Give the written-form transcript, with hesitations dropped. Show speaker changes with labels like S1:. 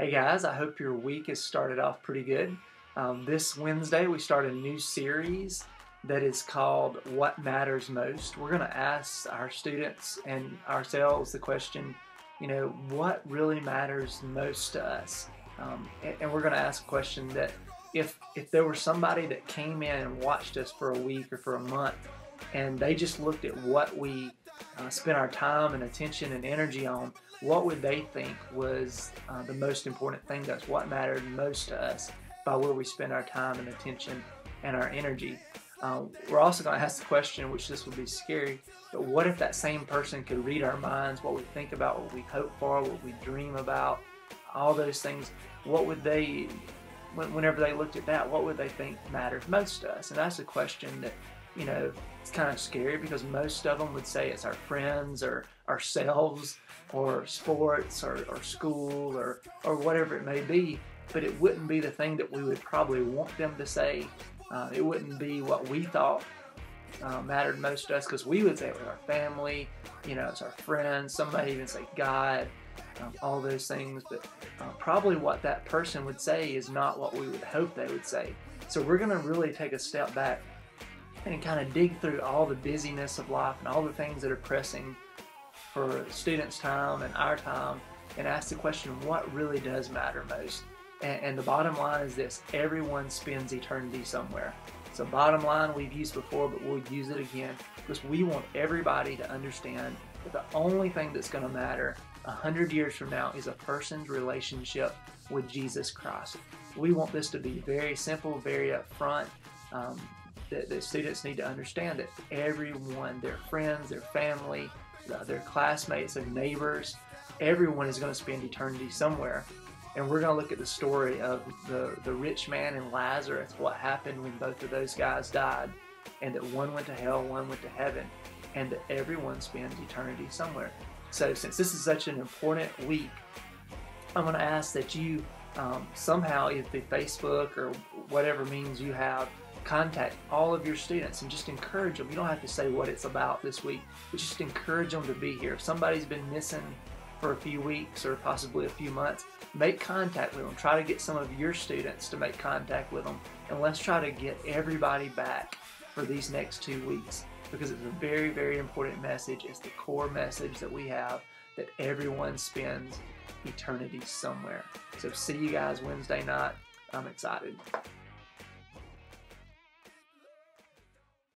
S1: Hey guys, I hope your week has started off pretty good. This Wednesday we start a new series that is called What Matters Most. We're going to ask our students and ourselves the question, what really matters most to us? And we're going to ask a question that if there were somebody that came in and watched us for a week or for a month and they just looked at what we spent our time and attention and energy on, what would they think was the most important thing to us? What mattered most to us by where we spend our time and attention and our energy? We're also going to ask the question, which this would be scary, but what if that same person could read our minds, what we think about, what we hope for, what we dream about, all those things? What would they, whenever they looked at that, what would they think mattered most to us? And that's a question that, it's kind of scary because most of them would say it's our friends or ourselves or sports or school or whatever it may be, but it wouldn't be the thing that we would probably want them to say. It wouldn't be what we thought mattered most to us, because we would say it was our family, it's our friends, some might even say God, all those things, but probably what that person would say is not what we would hope they would say. So we're going to really take a step back and kind of dig through all the busyness of life and all the things that are pressing for students' time and our time, and ask the question, what really does matter most? And the bottom line is this: everyone spends eternity somewhere. So bottom line we've used before, but we'll use it again because we want everybody to understand that the only thing that's going to matter 100 years from now is a person's relationship with Jesus Christ. We want this to be very simple, very upfront. The students need to understand that everyone, their friends, their family, their classmates and neighbors, everyone is going to spend eternity somewhere. And we're going to look at the story of the rich man and Lazarus, what happened when both of those guys died, and that one went to hell, one went to heaven, and that everyone spends eternity somewhere. So since this is such an important week, I'm going to ask that you somehow, either through Facebook or whatever means you have, contact all of your students and just encourage them. You don't have to say what it's about this week, but just encourage them to be here. If somebody's been missing for a few weeks or possibly a few months, make contact with them. Try to get some of your students to make contact with them, and let's try to get everybody back for these next 2 weeks, because it's a very, very important message. It's the core message that we have, that everyone spends eternity somewhere. So see you guys Wednesday night. I'm excited.